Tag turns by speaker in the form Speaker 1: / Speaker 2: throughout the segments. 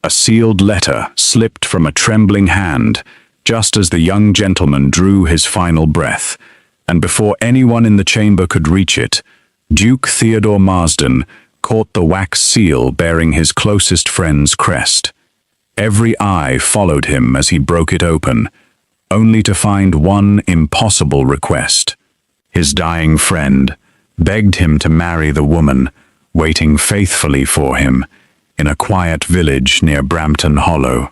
Speaker 1: A sealed letter slipped from a trembling hand just as the young gentleman drew his final breath, and before anyone in the chamber could reach it, Duke Theodore Marsden caught the wax seal bearing his closest friend's crest. Every eye followed him as he broke it open, only to find one impossible request. His dying friend begged him to marry the woman waiting faithfully for him in a quiet village near Brampton Hollow,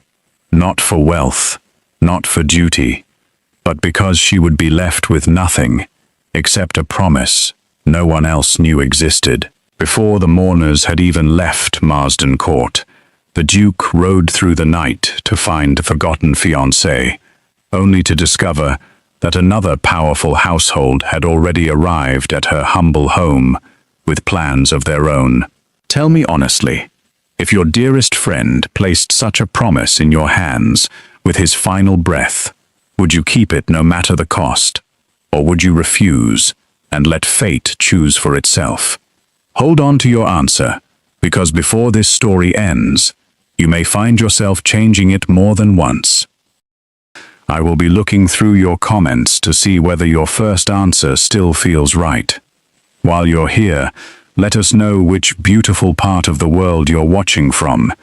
Speaker 1: not for wealth, not for duty, but because she would be left with nothing except a promise no one else knew existed. Before the mourners had even left Marsden Court, the Duke rode through the night to find the forgotten fiancée, only to discover that another powerful household had already arrived at her humble home with plans of their own. Tell me honestly, if your dearest friend placed such a promise in your hands with his final breath, would you keep it no matter the cost, or would you refuse and let fate choose for itself? Hold on to your answer, because before this story ends, you may find yourself changing it more than once. I will be looking through your comments to see whether your first answer still feels right. While you're here, let us know which beautiful part of the world you're watching from,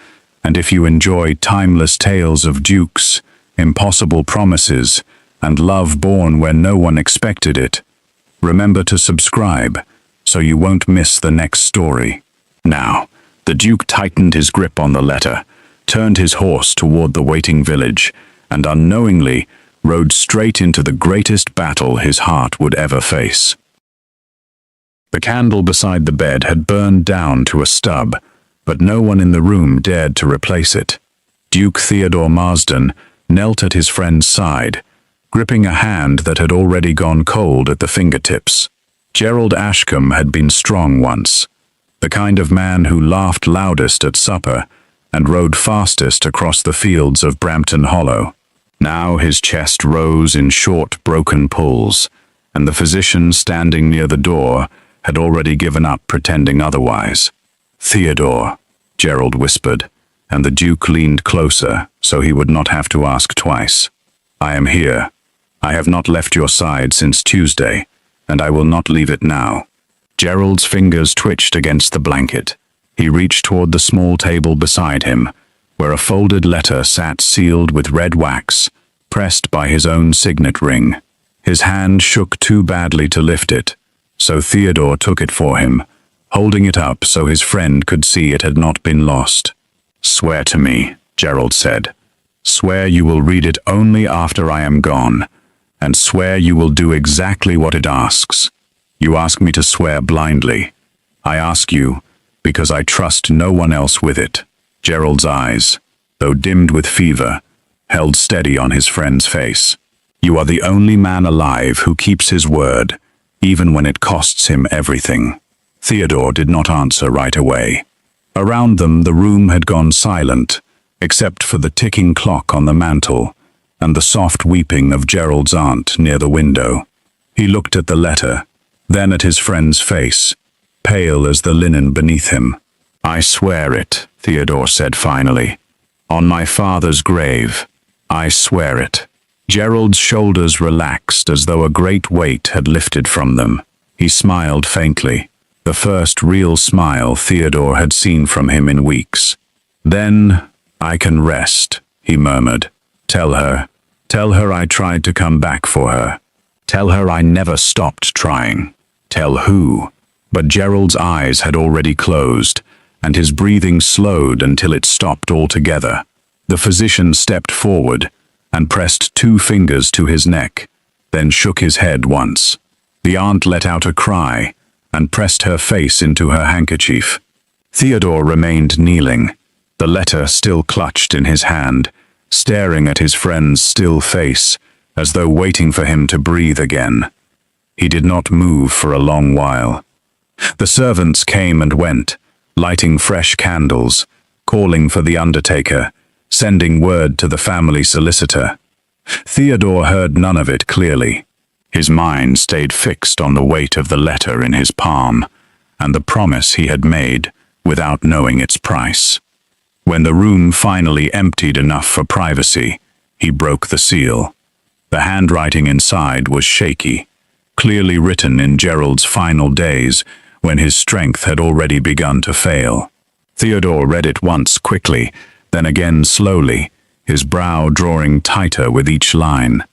Speaker 1: and if you enjoy timeless tales of dukes, impossible promises, and love born where no one expected it, remember to subscribe so you won't miss the next story. Now, the Duke tightened his grip on the letter, turned his horse toward the waiting village, and unknowingly rode straight into the greatest battle his heart would ever face. The candle beside the bed had burned down to a stub, but no one in the room dared to replace it. Duke Theodore Marsden knelt at his friend's side, gripping a hand that had already gone cold at the fingertips. Gerald Ashcombe had been strong once, the kind of man who laughed loudest at supper and rode fastest across the fields of Brampton Hollow. Now his chest rose in short, broken pulls, and the physician standing near the door had already given up pretending otherwise. "Theodore," Gerald whispered, and the Duke leaned closer so he would not have to ask twice. "I am here. I have not left your side since Tuesday, and I will not leave it now." Gerald's fingers twitched against the blanket. He reached toward the small table beside him, where a folded letter sat sealed with red wax, pressed by his own signet ring. His hand shook too badly to lift it, so Theodore took it for him, holding it up so his friend could see it had not been lost. "Swear to me," Gerald said. "Swear you will read it only after I am gone, and swear you will do exactly what it asks. You ask me to swear blindly. I ask you because I trust no one else with it." Gerald's eyes, though dimmed with fever, held steady on his friend's face. "You are the only man alive who keeps his word, even when it costs him everything." Theodore did not answer right away. Around them the room had gone silent, except for the ticking clock on the mantel and the soft weeping of Gerald's aunt near the window. He looked at the letter, then at his friend's face, pale as the linen beneath him. "I swear it," Theodore said finally. "On my father's grave, I swear it." Gerald's shoulders relaxed as though a great weight had lifted from them. He smiled faintly, the first real smile Theodore had seen from him in weeks. "Then I can rest," he murmured. Tell her I tried to come back for her. Tell her I never stopped trying." Tell who? But Gerald's eyes had already closed, and his breathing slowed until it stopped altogether. The physician stepped forward and pressed 2 fingers to his neck, then shook his head once. The aunt let out a cry and pressed her face into her handkerchief. Theodore remained kneeling, the letter still clutched in his hand, staring at his friend's still face, as though waiting for him to breathe again. He did not move for a long while. The servants came and went, lighting fresh candles, calling for the undertaker, sending word to the family solicitor. Theodore heard none of it clearly. His mind stayed fixed on the weight of the letter in his palm, and the promise he had made without knowing its price. When the room finally emptied enough for privacy, he broke the seal. The handwriting inside was shaky, clearly written in Gerald's final days when his strength had already begun to fail. Theodore read it once quickly, then again slowly, his brow drawing tighter with each line.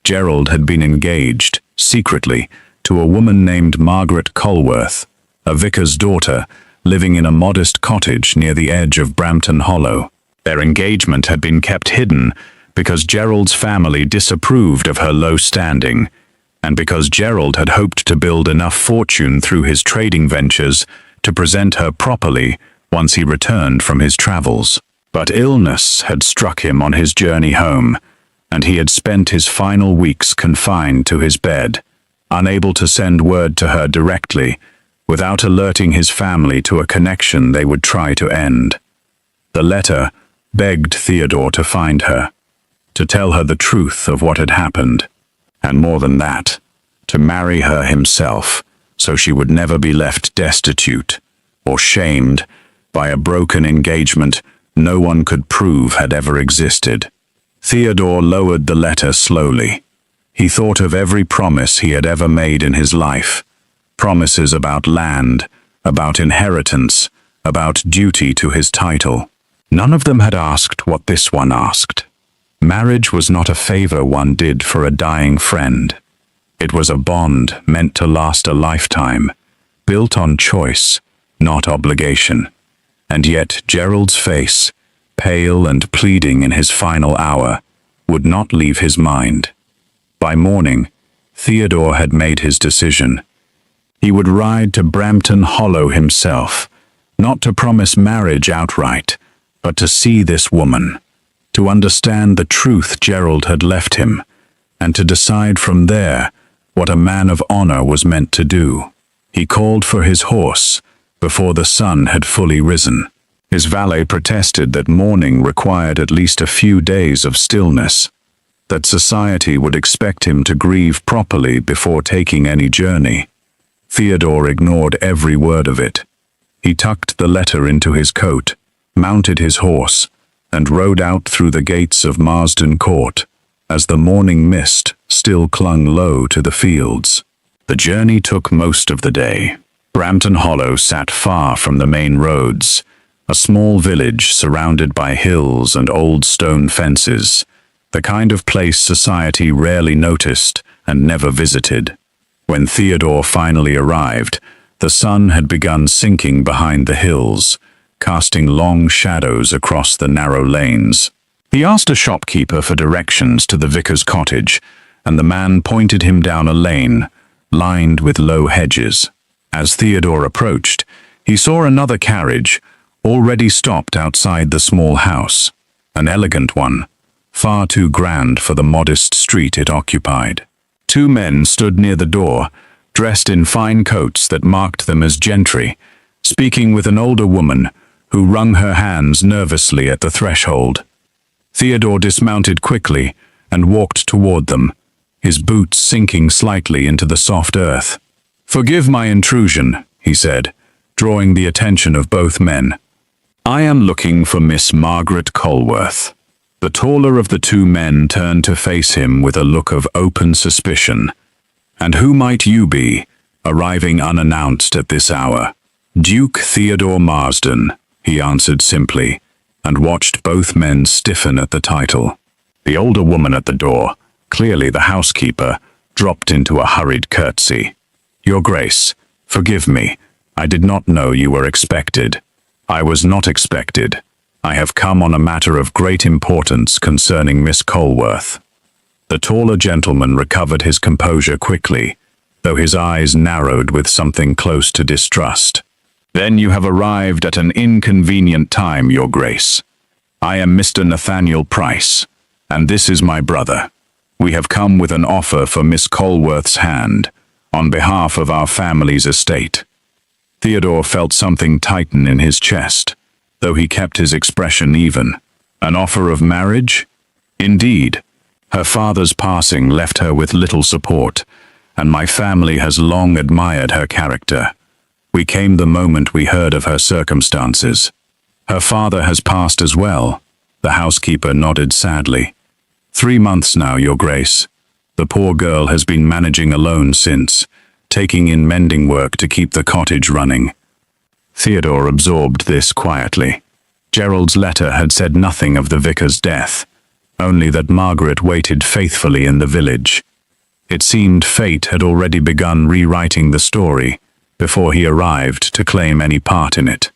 Speaker 1: Gerald had been engaged, secretly, to a woman named Margaret Colworth, a vicar's daughter, living in a modest cottage near the edge of Brampton Hollow. Their engagement had been kept hidden because Gerald's family disapproved of her low standing, and because Gerald had hoped to build enough fortune through his trading ventures to present her properly once he returned from his travels. But illness had struck him on his journey home, and he had spent his final weeks confined to his bed, unable to send word to her directly, without alerting his family to a connection they would try to end. The letter begged Theodore to find her, to tell her the truth of what had happened, and more than that, to marry her himself, so she would never be left destitute or shamed by a broken engagement no one could prove had ever existed. Theodore lowered the letter slowly. He thought of every promise he had ever made in his life. Promises about land, about inheritance, about duty to his title. None of them had asked what this one asked. Marriage was not a favor one did for a dying friend. It was a bond meant to last a lifetime, built on choice, not obligation. And yet Gerald's face, pale and pleading in his final hour, would not leave his mind. By morning, Theodore had made his decision. He would ride to Brampton Hollow himself, not to promise marriage outright, but to see this woman, to understand the truth Gerald had left him, and to decide from there what a man of honor was meant to do. He called for his horse before the sun had fully risen. His valet protested that mourning required at least a few days of stillness, that society would expect him to grieve properly before taking any journey. Theodore ignored every word of it. He tucked the letter into his coat, mounted his horse, and rode out through the gates of Marsden Court, as the morning mist still clung low to the fields. The journey took most of the day. Brampton Hollow sat far from the main roads, a small village surrounded by hills and old stone fences, the kind of place society rarely noticed and never visited. When Theodore finally arrived, the sun had begun sinking behind the hills, casting long shadows across the narrow lanes. He asked a shopkeeper for directions to the vicar's cottage, and the man pointed him down a lane, lined with low hedges. As Theodore approached, he saw another carriage, already stopped outside the small house, an elegant one, far too grand for the modest street it occupied. Two men stood near the door, dressed in fine coats that marked them as gentry, speaking with an older woman who wrung her hands nervously at the threshold. Theodore dismounted quickly and walked toward them, his boots sinking slightly into the soft earth. "Forgive my intrusion," he said, drawing the attention of both men. "I am looking for Miss Margaret Colworth." The taller of the two men turned to face him with a look of open suspicion. "And who might you be, arriving unannounced at this hour?" "Duke Theodore Marsden," he answered simply, and watched both men stiffen at the title. The older woman at the door, clearly the housekeeper, dropped into a hurried curtsy. "Your Grace, forgive me. I did not know you were expected." "I was not expected. I have come on a matter of great importance concerning Miss Colworth." The taller gentleman recovered his composure quickly, though his eyes narrowed with something close to distrust. "Then you have arrived at an inconvenient time, Your Grace. I am Mr. Nathaniel Price, and this is my brother. We have come with an offer for Miss Colworth's hand, on behalf of our family's estate." Theodore felt something tighten in his chest, though he kept his expression even. An offer of marriage? Indeed. Her father's passing left her with little support, and my family has long admired her character. We came the moment we heard of her circumstances. Her father has passed as well. The housekeeper nodded sadly. 3 months now, Your Grace. The poor girl has been managing alone since, taking in mending work to keep the cottage running. Theodore absorbed this quietly. Gerald's letter had said nothing of the vicar's death, only that Margaret waited faithfully in the village. It seemed fate had already begun rewriting the story before he arrived to claim any part in it.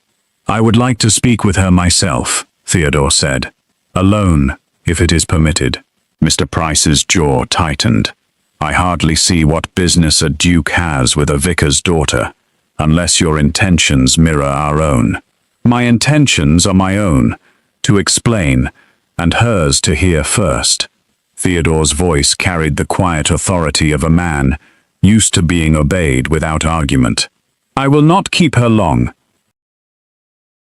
Speaker 1: "I would like to speak with her myself," Theodore said. "Alone, if it is permitted." Mr. Price's jaw tightened. "I hardly see what business a duke has with a vicar's daughter, unless your intentions mirror our own." "My intentions are my own, to explain, and hers to hear first." Theodore's voice carried the quiet authority of a man used to being obeyed without argument. "I will not keep her long."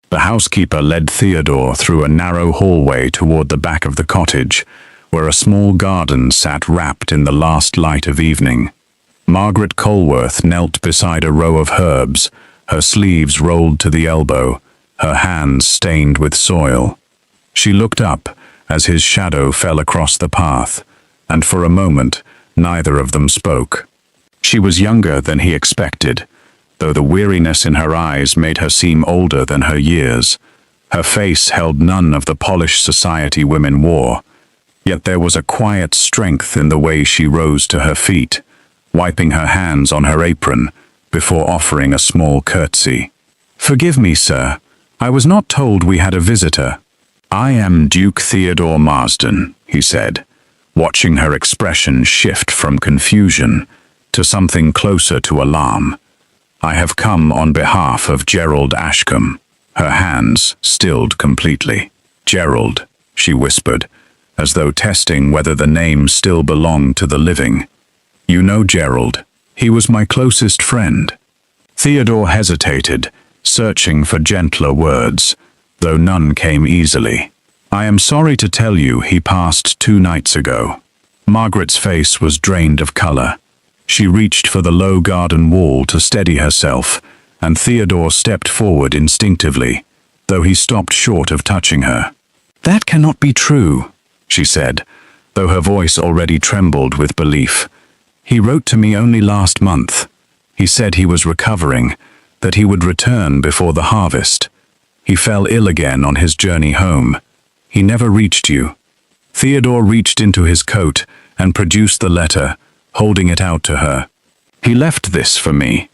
Speaker 1: The housekeeper led Theodore through a narrow hallway toward the back of the cottage, where a small garden sat wrapped in the last light of evening. Margaret Colworth knelt beside a row of herbs, her sleeves rolled to the elbow, her hands stained with soil. She looked up as his shadow fell across the path, and for a moment neither of them spoke. She was younger than he expected, though the weariness in her eyes made her seem older than her years. Her face held none of the polished society women wore, yet there was a quiet strength in the way she rose to her feet, wiping her hands on her apron before offering a small curtsy. "Forgive me, sir. I was not told we had a visitor." "I am Duke Theodore Marsden," he said, watching her expression shift from confusion to something closer to alarm. "I have come on behalf of Gerald Ashcombe." Her hands stilled completely. "Gerald," she whispered, as though testing whether the name still belonged to the living. "You know Gerald. He was my closest friend." Theodore hesitated, searching for gentler words, though none came easily. "I am sorry to tell you he passed 2 nights ago." Margaret's face was drained of color. She reached for the low garden wall to steady herself, and Theodore stepped forward instinctively, though he stopped short of touching her. "That cannot be true," she said, though her voice already trembled with belief. "He wrote to me only last month. He said he was recovering, that he would return before the harvest. He fell ill again on his journey home. He never reached you." Theodore reached into his coat and produced the letter, holding it out to her. "He left this for me,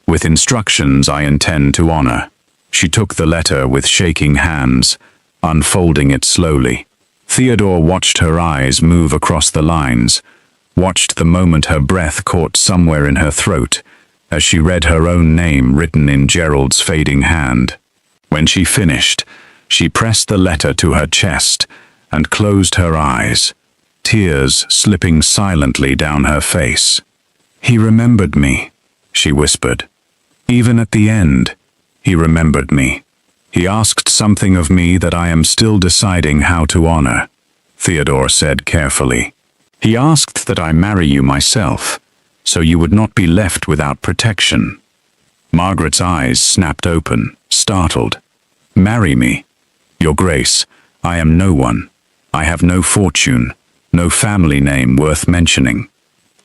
Speaker 1: with instructions I intend to honor." She took the letter with shaking hands, unfolding it slowly. Theodore watched her eyes move across the lines, watched the moment her breath caught somewhere in her throat, as she read her own name written in Gerald's fading hand. When she finished, she pressed the letter to her chest and closed her eyes, tears slipping silently down her face. "He remembered me," she whispered. "Even at the end, he remembered me. He asked something of me that I am still deciding how to honor," Theodore said carefully. "He asked that I marry you myself, so you would not be left without protection." Margaret's eyes snapped open, startled. "Marry me? Your Grace, I am no one. I have no fortune, no family name worth mentioning.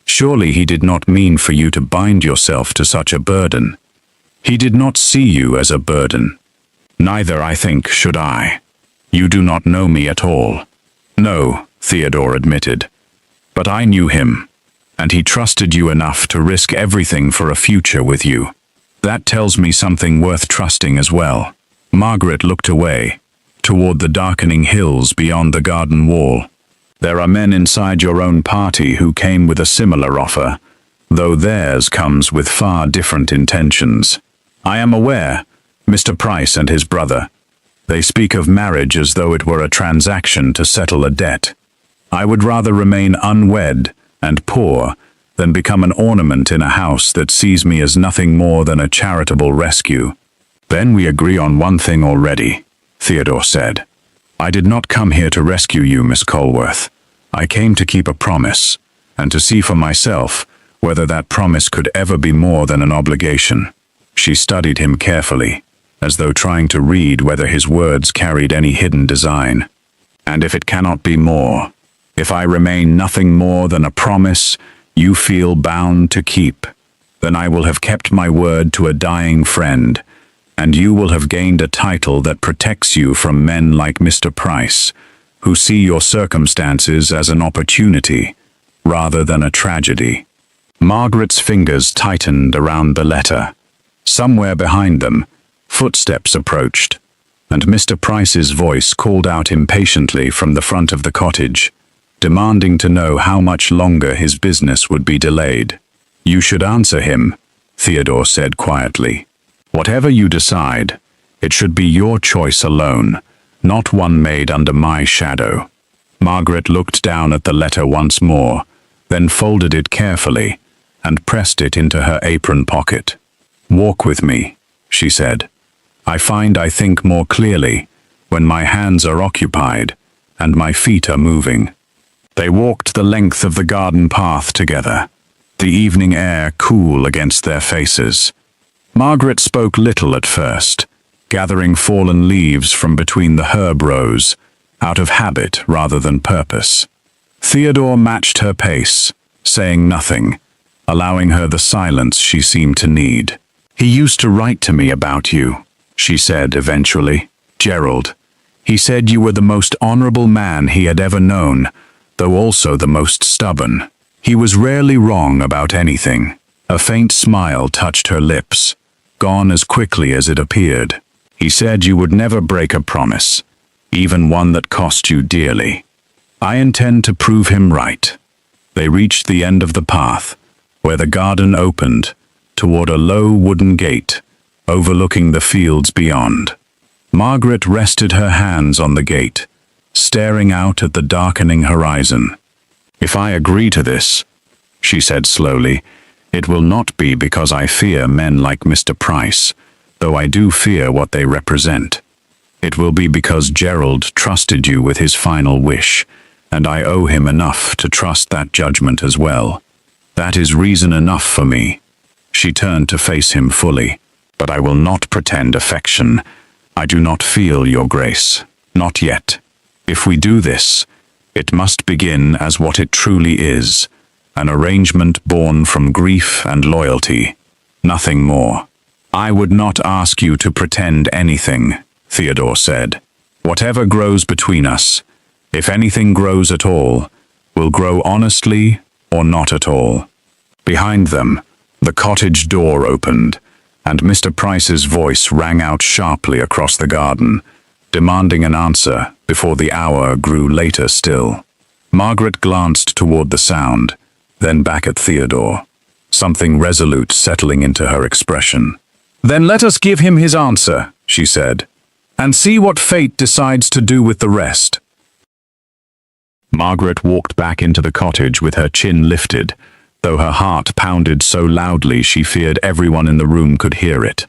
Speaker 1: Surely he did not mean for you to bind yourself to such a burden. He did not see you as a burden. Neither, I think, should I. You do not know me at all." "No," Theodore admitted. "But I knew him, and he trusted you enough to risk everything for a future with you. That tells me something worth trusting as well." Margaret looked away, toward the darkening hills beyond the garden wall. "There are men inside your own party who came with a similar offer, though theirs comes with far different intentions. I am aware, Mr. Price and his brother. They speak of marriage as though it were a transaction to settle a debt. I would rather remain unwed and poor than become an ornament in a house that sees me as nothing more than a charitable rescue." "Then we agree on one thing already," Theodore said. "I did not come here to rescue you, Miss Colworth. I came to keep a promise, and to see for myself whether that promise could ever be more than an obligation." She studied him carefully, as though trying to read whether his words carried any hidden design. "And if it cannot be more, if I remain nothing more than a promise you feel bound to keep, then I will have kept my word to a dying friend, and you will have gained a title that protects you from men like Mr. Price, who see your circumstances as an opportunity rather than a tragedy." Margaret's fingers tightened around the letter. Somewhere behind them, footsteps approached, and Mr. Price's voice called out impatiently from the front of the cottage, demanding to know how much longer his business would be delayed. "You should answer him," Theodore said quietly. "Whatever you decide, it should be your choice alone, not one made under my shadow." Margaret looked down at the letter once more, then folded it carefully and pressed it into her apron pocket. "Walk with me," she said. "I find I think more clearly when my hands are occupied and my feet are moving." They walked the length of the garden path together, the evening air cool against their faces. Margaret spoke little at first, gathering fallen leaves from between the herb rows, out of habit rather than purpose. Theodore matched her pace, saying nothing, allowing her the silence she seemed to need. "He used to write to me about you," she said eventually. "Gerald. He said you were the most honorable man he had ever known, though also the most stubborn. He was rarely wrong about anything." A faint smile touched her lips, gone as quickly as it appeared. "He said you would never break a promise, even one that cost you dearly. I intend to prove him right." They reached the end of the path, where the garden opened toward a low wooden gate, overlooking the fields beyond. Margaret rested her hands on the gate, staring out at the darkening horizon. "If I agree to this," she said slowly, "it will not be because I fear men like Mr. Price, though I do fear what they represent. It will be because Gerald trusted you with his final wish, and I owe him enough to trust that judgment as well. That is reason enough for me." She turned to face him fully. "But I will not pretend affection. I do not feel your grace. Not yet. If we do this, it must begin as what it truly is, an arrangement born from grief and loyalty. Nothing more." "I would not ask you to pretend anything," Theodore said. "Whatever grows between us, if anything grows at all, will grow honestly or not at all." Behind them, the cottage door opened, and Mr. Price's voice rang out sharply across the garden, demanding an answer before the hour grew later still. Margaret glanced toward the sound, then back at Theodore, something resolute settling into her expression. "Then let us give him his answer," she said, "and see what fate decides to do with the rest." Margaret walked back into the cottage with her chin lifted, though her heart pounded so loudly she feared everyone in the room could hear it.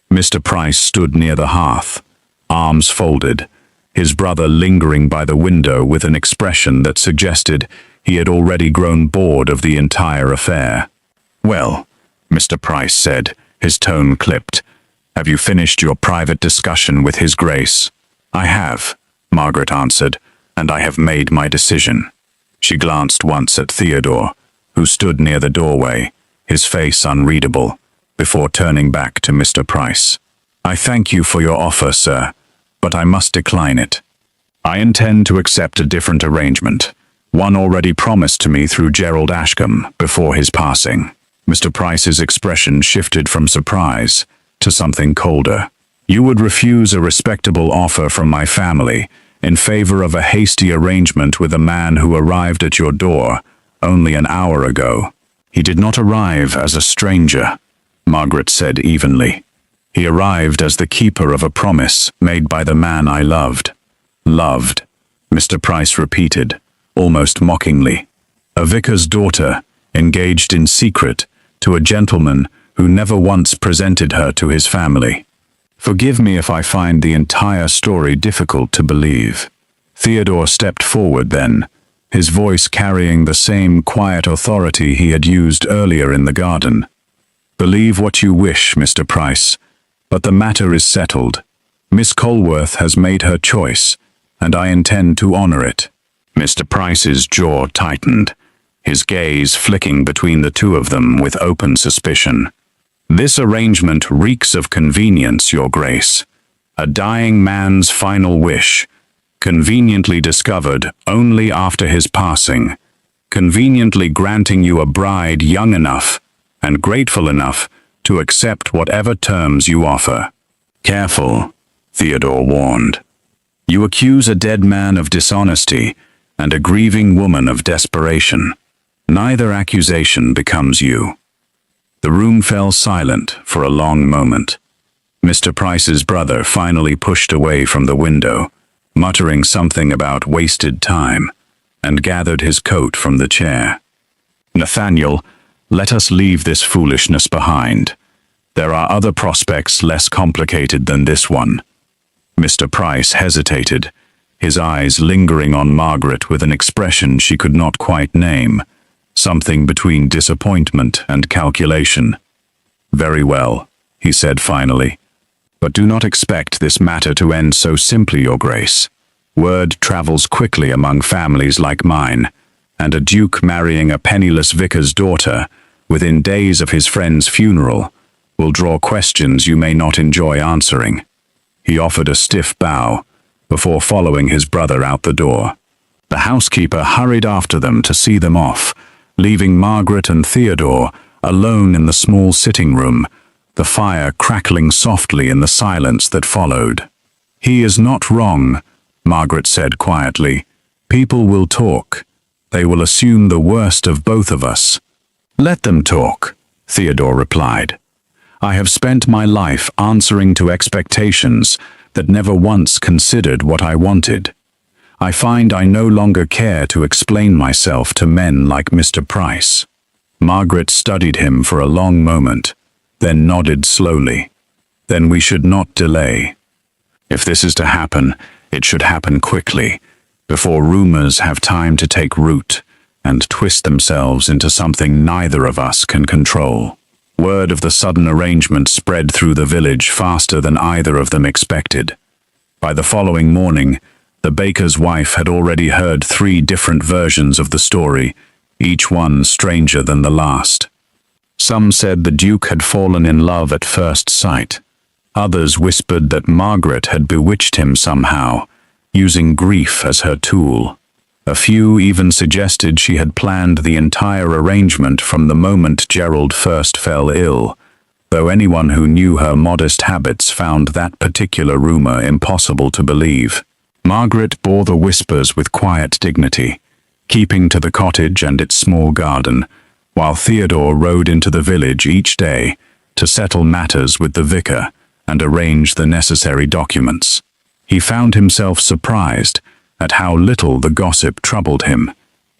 Speaker 1: Mr. Price stood near the hearth, arms folded, his brother lingering by the window with an expression that suggested he had already grown bored of the entire affair. "Well," Mr. Price said, his tone clipped, "have you finished your private discussion with His Grace?" "I have," Margaret answered, "and I have made my decision." She glanced once at Theodore, who stood near the doorway, his face unreadable, before turning back to Mr. Price. "I thank you for your offer, sir, but I must decline it. I intend to accept a different arrangement, one already promised to me through Gerald Ashcombe before his passing." Mr. Price's expression shifted from surprise to something colder. "You would refuse a respectable offer from my family in favor of a hasty arrangement with a man who arrived at your door only an hour ago." "He did not arrive as a stranger," Margaret said evenly. "He arrived as the keeper of a promise made by the man I loved." "Loved," Mr. Price repeated, almost mockingly. "A vicar's daughter, engaged in secret to a gentleman who never once presented her to his family. Forgive me if I find the entire story difficult to believe." Theodore stepped forward then, his voice carrying the same quiet authority he had used earlier in the garden. "Believe what you wish, Mr. Price, But the matter is settled. Miss Colworth has made her choice, and I intend to honor it." Mr. Price's jaw tightened, his gaze flicking between the two of them with open suspicion. "This arrangement reeks of convenience, Your Grace. A dying man's final wish, conveniently discovered only after his passing, conveniently granting you a bride young enough and grateful enough to accept whatever terms you offer." "Careful," Theodore warned. "You accuse a dead man of dishonesty and a grieving woman of desperation. Neither accusation becomes you." The room fell silent for a long moment. Mr. Price's brother finally pushed away from the window, muttering something about wasted time, and gathered his coat from the chair. "Nathaniel, let us leave this foolishness behind. There are other prospects less complicated than this one." Mr. Price hesitated, his eyes lingering on Margaret with an expression she could not quite name, something between disappointment and calculation. "Very well," he said finally. "But do not expect this matter to end so simply, Your Grace. Word travels quickly among families like mine, and a duke marrying a penniless vicar's daughter within days of his friend's funeral will draw questions you may not enjoy answering." He offered a stiff bow before following his brother out the door. The housekeeper hurried after them to see them off, leaving Margaret and Theodore alone in the small sitting room, the fire crackling softly in the silence that followed. "He is not wrong," Margaret said quietly. "People will talk. They will assume the worst of both of us." "Let them talk," Theodore replied. "I have spent my life answering to expectations that never once considered what I wanted. I find I no longer care to explain myself to men like Mr. Price." Margaret studied him for a long moment, then nodded slowly. "Then we should not delay. If this is to happen, it should happen quickly, before rumors have time to take root and twist themselves into something neither of us can control." Word of the sudden arrangement spread through the village faster than either of them expected. By the following morning, the baker's wife had already heard 3 different versions of the story, each one stranger than the last. Some said the Duke had fallen in love at first sight. Others whispered that Margaret had bewitched him somehow, using grief as her tool. A few even suggested she had planned the entire arrangement from the moment Gerald first fell ill, though anyone who knew her modest habits found that particular rumor impossible to believe. Margaret bore the whispers with quiet dignity, keeping to the cottage and its small garden, while Theodore rode into the village each day to settle matters with the vicar and arrange the necessary documents. He found himself surprised at how little the gossip troubled him,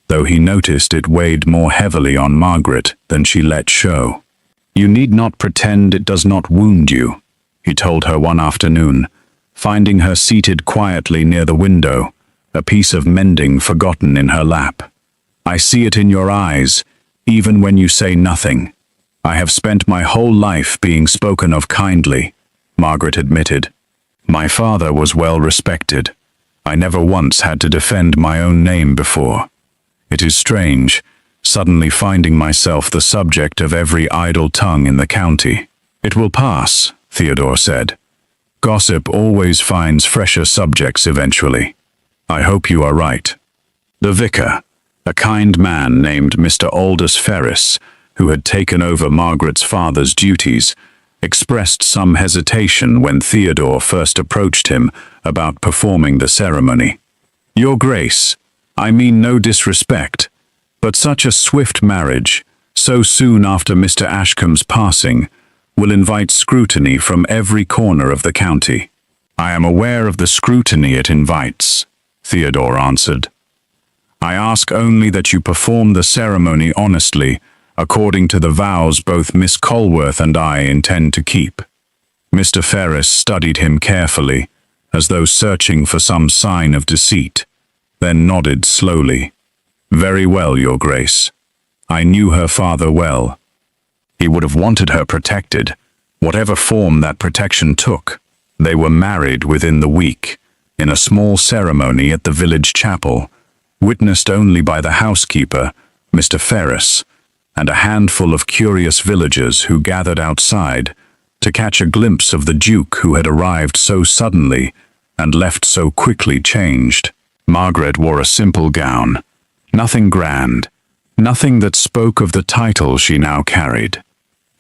Speaker 1: though he noticed it weighed more heavily on Margaret than she let show. "You need not pretend it does not wound you," he told her one afternoon, finding her seated quietly near the window, a piece of mending forgotten in her lap. "I see it in your eyes, even when you say nothing. I have spent my whole life being spoken of kindly," Margaret admitted. "My father was well respected. I never once had to defend my own name before. It is strange, suddenly finding myself the subject of every idle tongue in the county." "It will pass," Theodore said. "Gossip always finds fresher subjects eventually. I hope you are right." The vicar, a kind man named Mr. Aldous Ferris, who had taken over Margaret's father's duties, expressed some hesitation when Theodore first approached him about performing the ceremony. "Your Grace, I mean no disrespect, but such a swift marriage, so soon after Mr. Ashcombe's passing, will invite scrutiny from every corner of the county." "I am aware of the scrutiny it invites," Theodore answered. "I ask only that you perform the ceremony honestly, according to the vows both Miss Colworth and I intend to keep." Mr. Ferris studied him carefully, as though searching for some sign of deceit, then nodded slowly. "Very well, Your Grace. I knew her father well. He would have wanted her protected, Whatever form that protection took, they were married within the week, in a small ceremony at the village chapel, witnessed only by the housekeeper, Mr. Ferris, and a handful of curious villagers who gathered outside to catch a glimpse of the Duke who had arrived so suddenly and left so quickly changed. Margaret wore a simple gown, nothing grand, nothing that spoke of the title she now carried.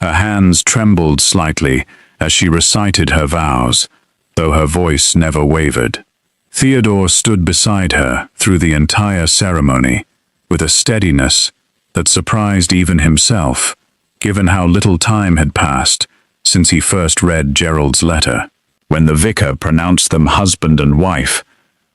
Speaker 1: Her hands trembled slightly as she recited her vows, though her voice never wavered. Theodore stood beside her through the entire ceremony, with a steadiness that surprised even himself, given how little time had passed since he first read Gerald's letter. When the vicar pronounced them husband and wife,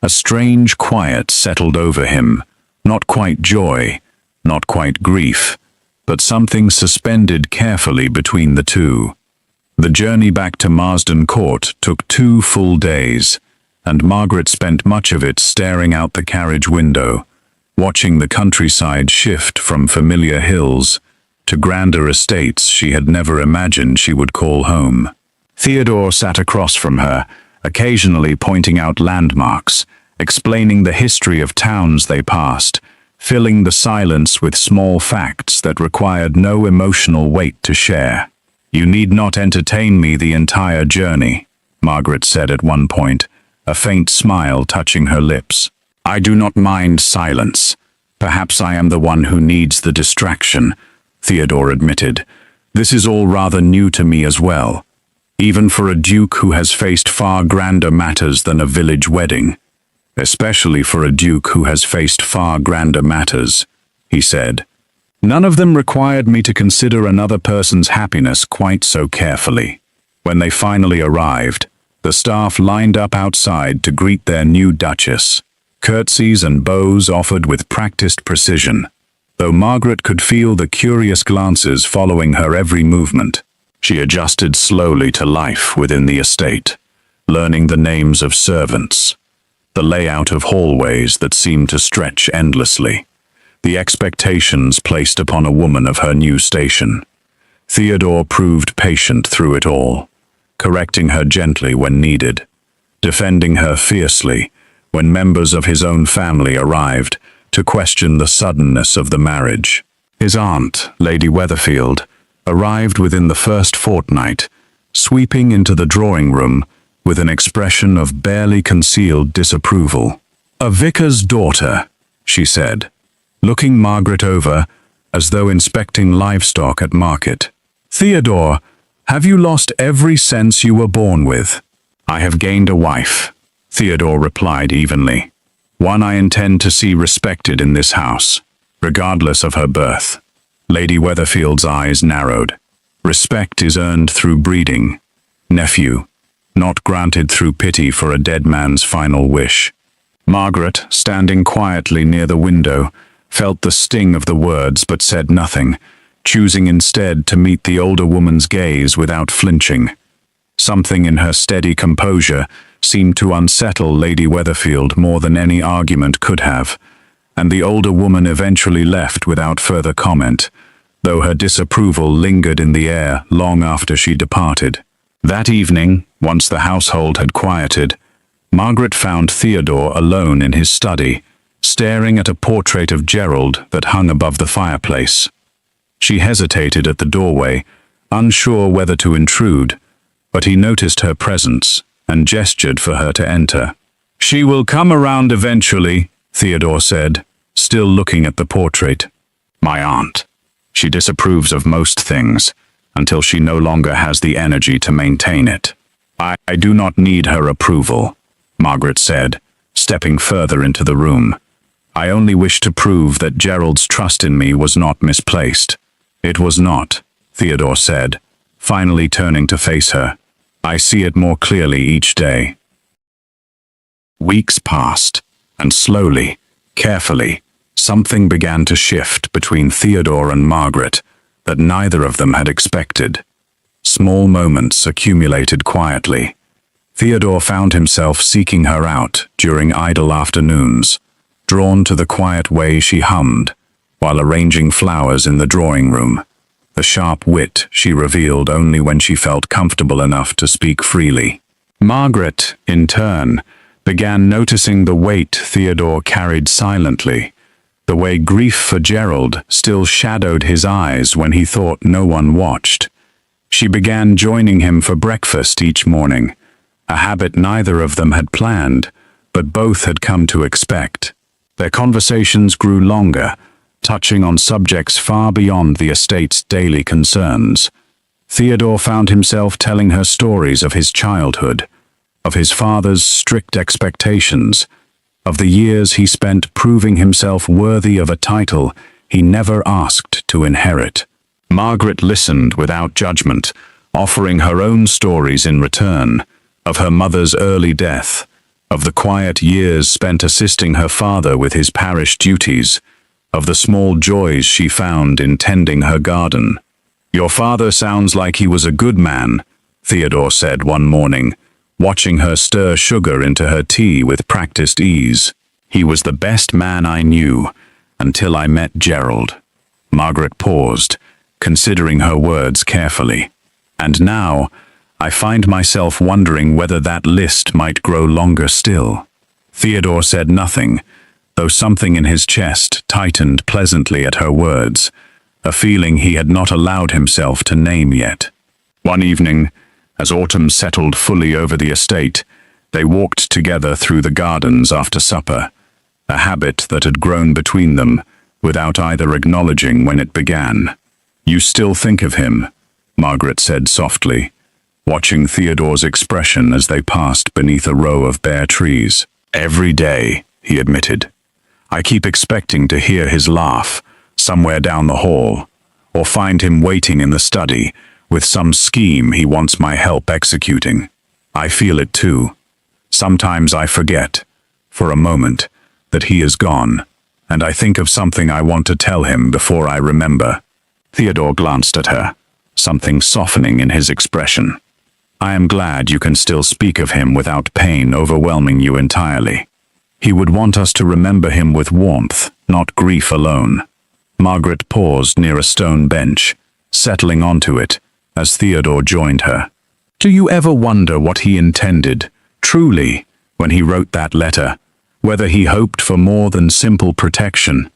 Speaker 1: a strange quiet settled over him, not quite joy, not quite grief, but something suspended carefully between the two. The journey back to Marsden Court took 2 full days, and Margaret spent much of it staring out the carriage window, watching the countryside shift from familiar hills to grander estates she had never imagined she would call home. Theodore sat across from her, occasionally pointing out landmarks, explaining the history of towns they passed, filling the silence with small facts that required no emotional weight to share. "You need not entertain me the entire journey," Margaret said at one point, a faint smile touching her lips. "I do not mind silence. Perhaps I am the one who needs the distraction," Theodore admitted. "This is all rather new to me as well, even for a duke who has faced far grander matters than a village wedding. Especially for a duke who has faced far grander matters," he said. "None of them required me to consider another person's happiness quite so carefully." When they finally arrived, the staff lined up outside to greet their new duchess. Curtsies and bows offered with practiced precision, though Margaret could feel the curious glances following her every movement. She adjusted slowly to life within the estate, learning the names of servants, the layout of hallways that seemed to stretch endlessly, the expectations placed upon a woman of her new station. Theodore proved patient through it all, correcting her gently when needed, defending her fiercely when members of his own family arrived to question the suddenness of the marriage. His aunt, Lady Weatherfield, arrived within the first fortnight, sweeping into the drawing room with an expression of barely concealed disapproval. "A vicar's daughter," she said, looking Margaret over as though inspecting livestock at market. "Theodore, have you lost every sense you were born with?" "I have gained a wife," Theodore replied evenly. "One I intend to see respected in this house, regardless of her birth." Lady Weatherfield's eyes narrowed. "Respect is earned through breeding, nephew, not granted through pity for a dead man's final wish." Margaret, standing quietly near the window, felt the sting of the words but said nothing, choosing instead to meet the older woman's gaze without flinching. Something in her steady composure seemed to unsettle Lady Weatherfield more than any argument could have, and the older woman eventually left without further comment, though her disapproval lingered in the air long after she departed. That evening, once the household had quieted, Margaret found Theodore alone in his study, staring at a portrait of Gerald that hung above the fireplace. She hesitated at the doorway, unsure whether to intrude, but he noticed her presence and gestured for her to enter. "She will come around eventually," Theodore said, still looking at the portrait. "My aunt. She disapproves of most things, until she no longer has the energy to maintain it." I do not need her approval," Margaret said, stepping further into the room. "I only wish to prove that Gerald's trust in me was not misplaced." "It was not," Theodore said, finally turning to face her. "I see it more clearly each day." Weeks passed, and slowly, carefully, something began to shift between Theodore and Margaret that neither of them had expected. Small moments accumulated quietly. Theodore found himself seeking her out during idle afternoons, drawn to the quiet way she hummed while arranging flowers in the drawing room. the sharp wit she revealed only when she felt comfortable enough to speak freely. Margaret, in turn, began noticing the weight Theodore carried silently, the way grief for Gerald still shadowed his eyes when he thought no one watched. She began joining him for breakfast each morning, a habit neither of them had planned, but both had come to expect. Their conversations grew longer, touching on subjects far beyond the estate's daily concerns. Theodore found himself telling her stories of his childhood, of his father's strict expectations, of the years he spent proving himself worthy of a title he never asked to inherit. Margaret listened without judgment, offering her own stories in return, of her mother's early death, of the quiet years spent assisting her father with his parish duties, of the small joys she found in tending her garden. "Your father sounds like he was a good man," Theodore said one morning, watching her stir sugar into her tea with practiced ease. "He was the best man I knew, until I met Gerald." Margaret paused, considering her words carefully. "And now, I find myself wondering whether that list might grow longer still." Theodore said nothing, though something in his chest tightened pleasantly at her words, a feeling he had not allowed himself to name yet. One evening, as autumn settled fully over the estate, they walked together through the gardens after supper, a habit that had grown between them without either acknowledging when it began. "You still think of him," Margaret said softly, watching Theodore's expression as they passed beneath a row of bare trees. "Every day," he admitted. "I keep expecting to hear his laugh somewhere down the hall, or find him waiting in the study with some scheme he wants my help executing. I feel it too. Sometimes I forget, for a moment, that he is gone, and I think of something I want to tell him before I remember." Theodore glanced at her, something softening in his expression. "I am glad you can still speak of him without pain overwhelming you entirely. He would want us to remember him with warmth, not grief alone." Margaret paused near a stone bench, settling onto it, as Theodore joined her. "Do you ever wonder what he intended, truly, when he wrote that letter? Whether he hoped for more than simple protection?"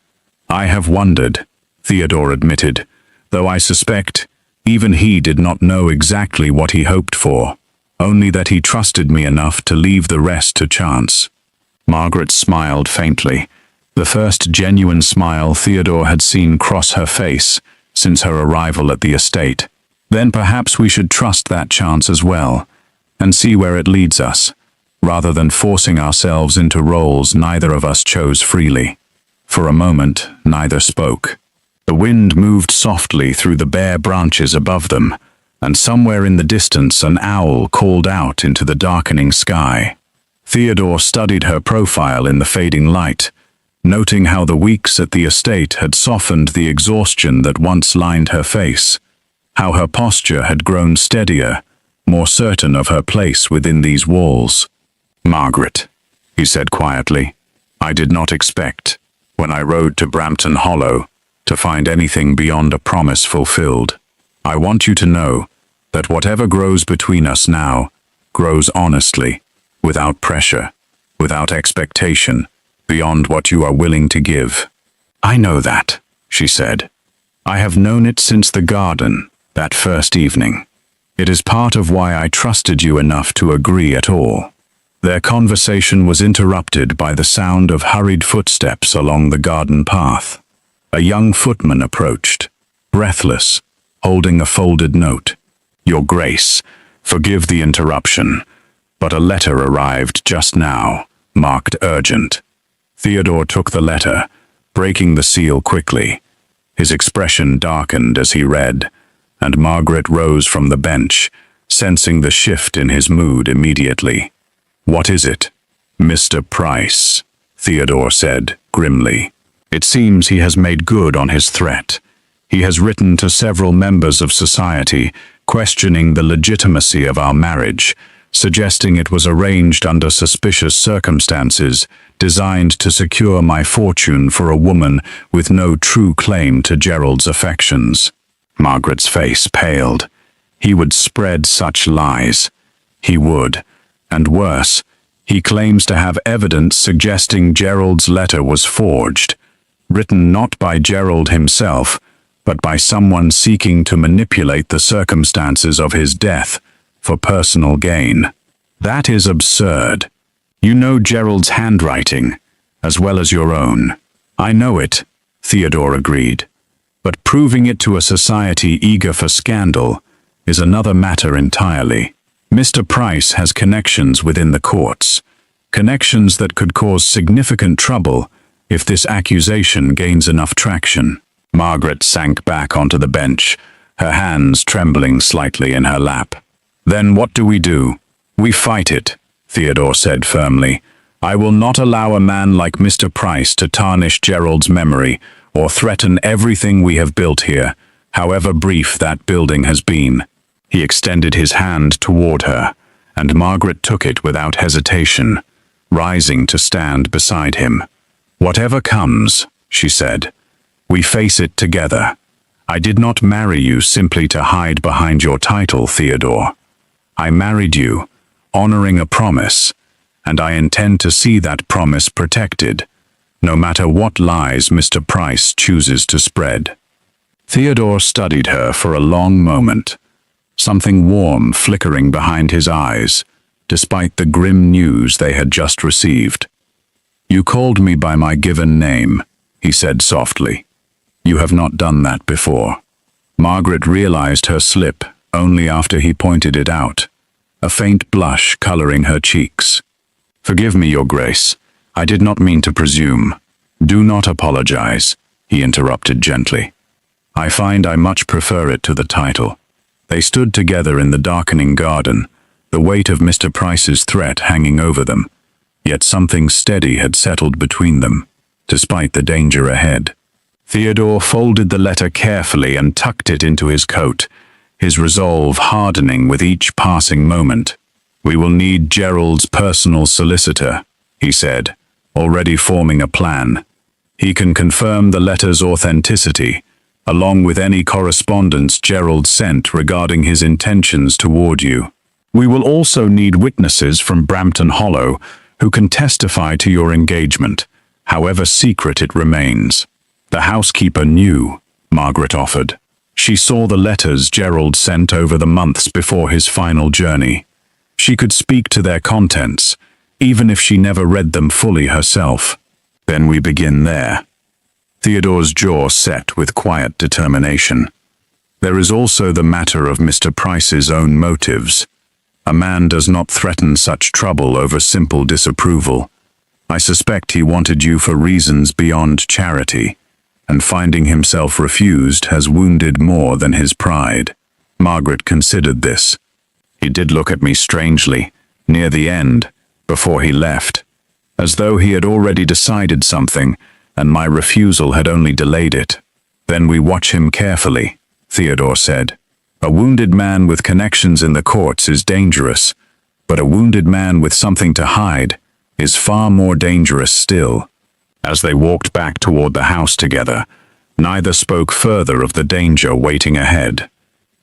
Speaker 1: "I have wondered," Theodore admitted, "though I suspect even he did not know exactly what he hoped for, only that he trusted me enough to leave the rest to chance." Margaret smiled faintly, the first genuine smile Theodore had seen cross her face since her arrival at the estate. "Then perhaps we should trust that chance as well, and see where it leads us, rather than forcing ourselves into roles neither of us chose freely." For a moment, neither spoke. The wind moved softly through the bare branches above them, and somewhere in the distance an owl called out into the darkening sky. Theodore studied her profile in the fading light, noting how the weeks at the estate had softened the exhaustion that once lined her face, how her posture had grown steadier, more certain of her place within these walls. "Margaret," he said quietly, "I did not expect, when I rode to Brampton Hollow, to find anything beyond a promise fulfilled. I want you to know that whatever grows between us now grows honestly, without pressure, without expectation, beyond what you are willing to give." "I know that," she said. "I have known it since the garden, that first evening. It is part of why I trusted you enough to agree at all." Their conversation was interrupted by the sound of hurried footsteps along the garden path. A young footman approached, breathless, holding a folded note. "Your Grace, forgive the interruption, but a letter arrived just now, marked urgent." Theodore took the letter, breaking the seal quickly. His expression darkened as he read, and Margaret rose from the bench, sensing the shift in his mood immediately. "What is it?" "Mr. Price," Theodore said grimly. "It seems he has made good on his threat. He has written to several members of society, questioning the legitimacy of our marriage, suggesting it was arranged under suspicious circumstances, designed to secure my fortune for a woman with no true claim to Gerald's affections." Margaret's face paled. He would spread such lies. He would. And worse, he claims to have evidence suggesting Gerald's letter was forged, written not by Gerald himself, but by someone seeking to manipulate the circumstances of his death for personal gain. That is absurd. You know Gerald's handwriting, as well as your own. I know it, Theodore agreed. But proving it to a society eager for scandal is another matter entirely. Mr. Price has connections within the courts, connections that could cause significant trouble if this accusation gains enough traction. Margaret sank back onto the bench, her hands trembling slightly in her lap. Then what do? We fight it, Theodore said firmly. I will not allow a man like Mr. Price to tarnish Gerald's memory or threaten everything we have built here, however brief that building has been. He extended his hand toward her, and Margaret took it without hesitation, rising to stand beside him. Whatever comes, she said, we face it together. I did not marry you simply to hide behind your title, Theodore. I married you, honoring a promise, and I intend to see that promise protected, no matter what lies Mr. Price chooses to spread. Theodore studied her for a long moment, something warm flickering behind his eyes, despite the grim news they had just received. You called me by my given name, he said softly. You have not done that before. Margaret realized her slip only after he pointed it out, a faint blush coloring her cheeks. Forgive me, Your Grace. I did not mean to presume. Do not apologize, he interrupted gently. I find I much prefer it to the title. They stood together in the darkening garden, the weight of Mr. Price's threat hanging over them. Yet something steady had settled between them, despite the danger ahead. Theodore folded the letter carefully and tucked it into his coat, his resolve hardening with each passing moment. We will need Gerald's personal solicitor, he said, already forming a plan. He can confirm the letter's authenticity, along with any correspondence Gerald sent regarding his intentions toward you. We will also need witnesses from Brampton Hollow who can testify to your engagement, however secret it remains. The housekeeper knew, Margaret offered. She saw the letters Gerald sent over the months before his final journey. She could speak to their contents, even if she never read them fully herself. Then we begin there. Theodore's jaw set with quiet determination. There is also the matter of Mr. Price's own motives. A man does not threaten such trouble over simple disapproval. I suspect he wanted you for reasons beyond charity, and finding himself refused has wounded more than his pride. Margaret considered this. He did look at me strangely, near the end, before he left, as though he had already decided something, and my refusal had only delayed it. Then we watch him carefully, Theodore said. A wounded man with connections in the courts is dangerous, but a wounded man with something to hide is far more dangerous still. As they walked back toward the house together, neither spoke further of the danger waiting ahead,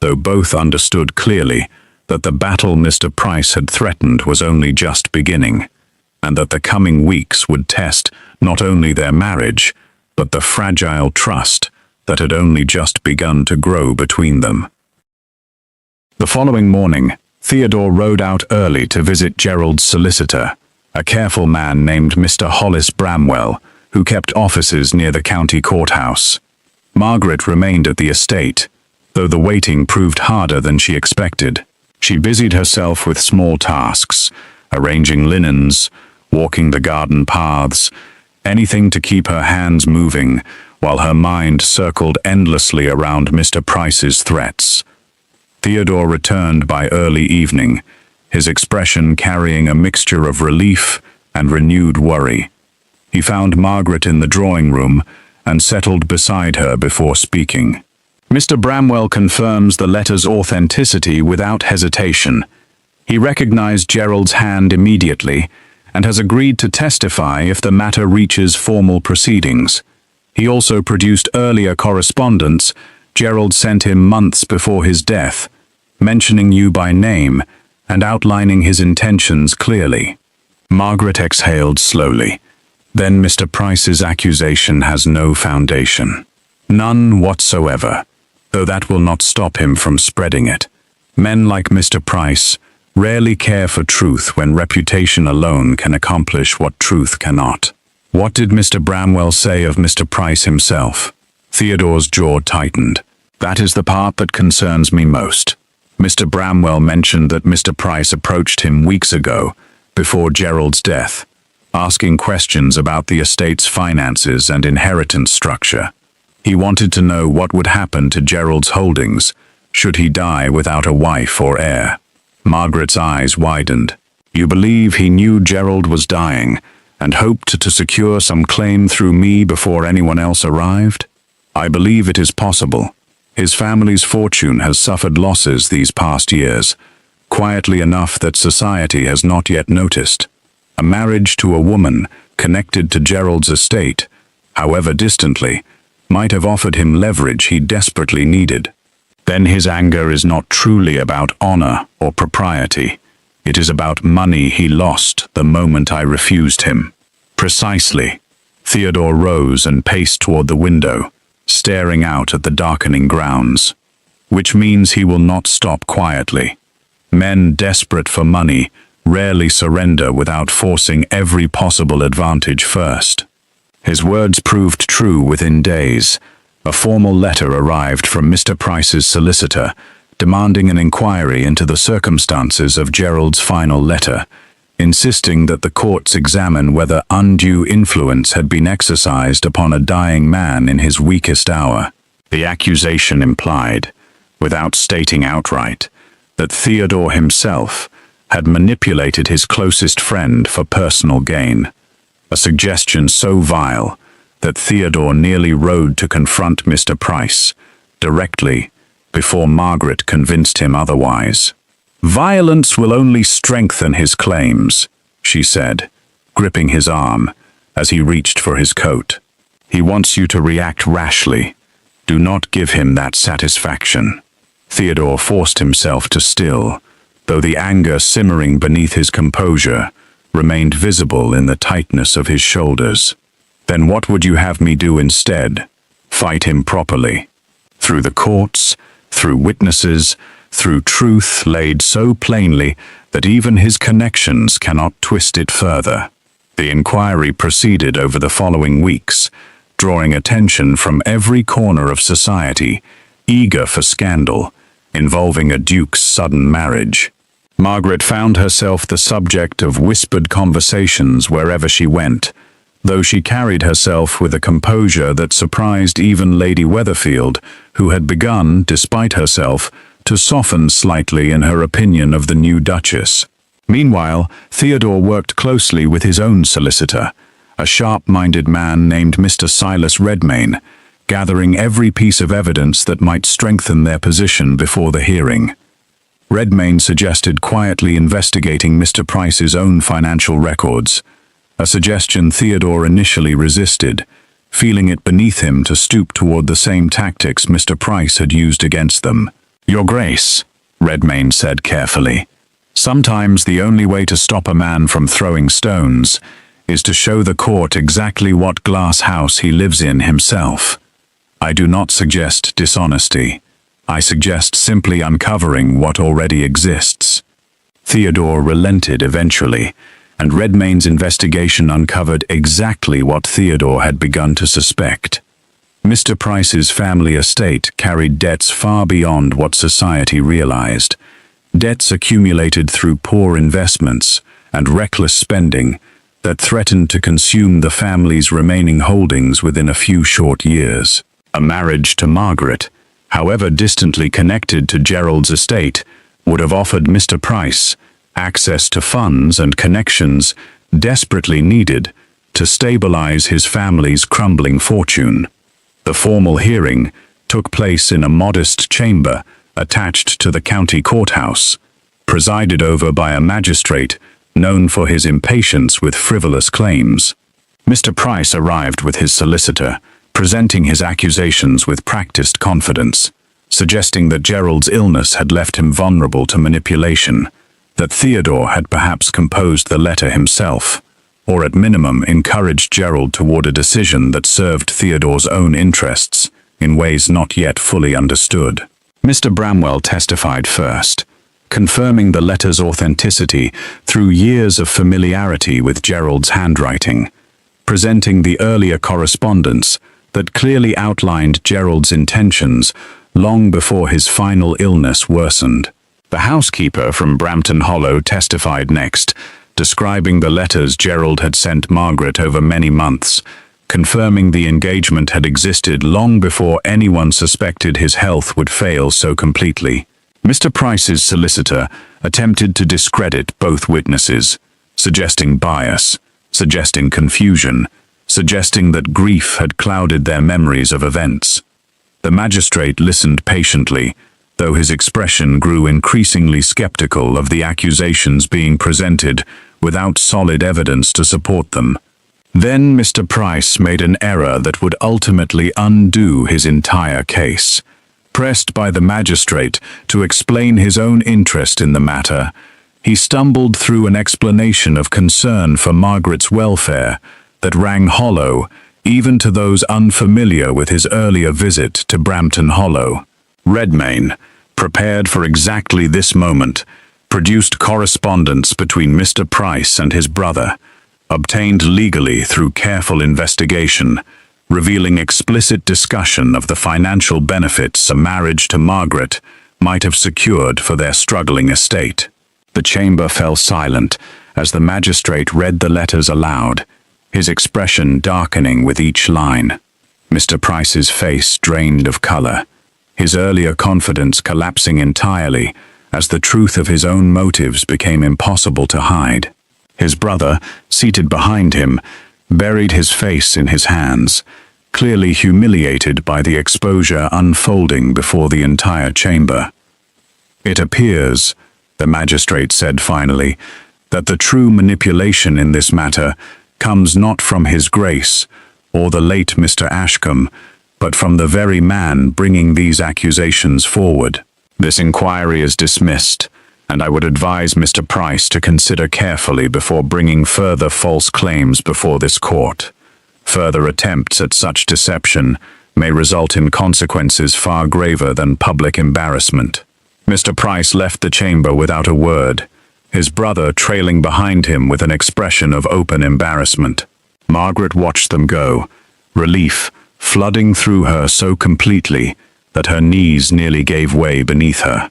Speaker 1: though both understood clearly that the battle Mr. Price had threatened was only just beginning, and that the coming weeks would test not only their marriage, but the fragile trust that had only just begun to grow between them. The following morning, Theodore rode out early to visit Gerald's solicitor, a careful man named Mr. Hollis Bramwell, who kept offices near the county courthouse. Margaret remained at the estate, though the waiting proved harder than she expected. She busied herself with small tasks, arranging linens, walking the garden paths, anything to keep her hands moving, while her mind circled endlessly around Mr. Price's threats. Theodore returned by early evening, his expression carrying a mixture of relief and renewed worry. He found Margaret in the drawing room and settled beside her before speaking. Mr. Bramwell confirms the letter's authenticity without hesitation. He recognized Gerald's hand immediately and has agreed to testify if the matter reaches formal proceedings. He also produced earlier correspondence Gerald sent him months before his death, mentioning you by name and outlining his intentions clearly. Margaret exhaled slowly. Then Mr. Price's accusation has no foundation. None whatsoever, though that will not stop him from spreading it. Men like Mr. Price rarely care for truth when reputation alone can accomplish what truth cannot. What did Mr. Bramwell say of Mr. Price himself? Theodore's jaw tightened. That is the part that concerns me most. Mr. Bramwell mentioned that Mr. Price approached him weeks ago, before Gerald's death, asking questions about the estate's finances and inheritance structure. He wanted to know what would happen to Gerald's holdings, should he die without a wife or heir. Margaret's eyes widened. You believe he knew Gerald was dying, and hoped to secure some claim through me before anyone else arrived? I believe it is possible. His family's fortune has suffered losses these past years, quietly enough that society has not yet noticed. A marriage to a woman connected to Gerald's estate, however distantly, might have offered him leverage he desperately needed. Then his anger is not truly about honor or propriety. It is about money he lost the moment I refused him. Precisely. Theodore rose and paced toward the window, staring out at the darkening grounds. Which means he will not stop quietly. Men desperate for money rarely surrender without forcing every possible advantage first. His words proved true within days. A formal letter arrived from Mr. Price's solicitor, demanding an inquiry into the circumstances of Gerald's final letter, insisting that the courts examine whether undue influence had been exercised upon a dying man in his weakest hour. The accusation implied, without stating outright, that Theodore himself had manipulated his closest friend for personal gain, a suggestion so vile that Theodore nearly rode to confront Mr. Price directly before Margaret convinced him otherwise. Violence will only strengthen his claims, she said, gripping his arm as he reached for his coat. He wants you to react rashly. Do not give him that satisfaction. Theodore forced himself to still, though the anger simmering beneath his composure remained visible in the tightness of his shoulders. Then what would you have me do instead? Fight him properly. Through the courts, through witnesses, through truth laid so plainly that even his connections cannot twist it further. The inquiry proceeded over the following weeks, drawing attention from every corner of society, eager for scandal, involving a duke's sudden marriage. Margaret found herself the subject of whispered conversations wherever she went, though she carried herself with a composure that surprised even Lady Weatherfield, who had begun, despite herself, to soften slightly in her opinion of the new Duchess. Meanwhile, Theodore worked closely with his own solicitor, a sharp-minded man named Mr. Silas Redmayne, gathering every piece of evidence that might strengthen their position before the hearing. Redmayne suggested quietly investigating Mr. Price's own financial records, a suggestion Theodore initially resisted, feeling it beneath him to stoop toward the same tactics Mr. Price had used against them. Your Grace, Redmayne said carefully, sometimes the only way to stop a man from throwing stones is to show the court exactly what glass house he lives in himself. I do not suggest dishonesty. I suggest simply uncovering what already exists. Theodore relented eventually, and Redmayne's investigation uncovered exactly what Theodore had begun to suspect. Mr. Price's family estate carried debts far beyond what society realized. Debts accumulated through poor investments and reckless spending that threatened to consume the family's remaining holdings within a few short years. A marriage to Margaret, however distantly connected to Gerald's estate, would have offered Mr. Price access to funds and connections desperately needed to stabilize his family's crumbling fortune. The formal hearing took place in a modest chamber attached to the county courthouse, presided over by a magistrate known for his impatience with frivolous claims. Mr. Price arrived with his solicitor, presenting his accusations with practiced confidence, suggesting that Gerald's illness had left him vulnerable to manipulation, that Theodore had perhaps composed the letter himself, or at minimum encouraged Gerald toward a decision that served Theodore's own interests in ways not yet fully understood. Mr. Bramwell testified first, confirming the letter's authenticity through years of familiarity with Gerald's handwriting, presenting the earlier correspondence that clearly outlined Gerald's intentions long before his final illness worsened. The housekeeper from Brampton Hollow testified next, describing the letters Gerald had sent Margaret over many months, confirming the engagement had existed long before anyone suspected his health would fail so completely. Mr. Price's solicitor attempted to discredit both witnesses, suggesting bias, suggesting confusion, suggesting that grief had clouded their memories of events. The magistrate listened patiently, though his expression grew increasingly skeptical of the accusations being presented without solid evidence to support them. Then Mr. Price made an error that would ultimately undo his entire case. Pressed by the magistrate to explain his own interest in the matter, he stumbled through an explanation of concern for Margaret's welfare that rang hollow even to those unfamiliar with his earlier visit to Brampton Hollow. Redmayne, prepared for exactly this moment, produced correspondence between Mr. Price and his brother, obtained legally through careful investigation, revealing explicit discussion of the financial benefits a marriage to Margaret might have secured for their struggling estate. The chamber fell silent as the magistrate read the letters aloud, his expression darkening with each line. Mr. Price's face drained of color, his earlier confidence collapsing entirely as the truth of his own motives became impossible to hide. His brother, seated behind him, buried his face in his hands, clearly humiliated by the exposure unfolding before the entire chamber. "It appears," the magistrate said finally, "that the true manipulation in this matter comes not from His Grace or the late Mr. Ashcombe, but from the very man bringing these accusations forward. This inquiry is dismissed, and I would advise Mr. Price to consider carefully before bringing further false claims before this court. Further attempts at such deception may result in consequences far graver than public embarrassment." Mr. Price left the chamber without a word, his brother trailing behind him with an expression of open embarrassment. Margaret watched them go, relief flooding through her so completely that her knees nearly gave way beneath her.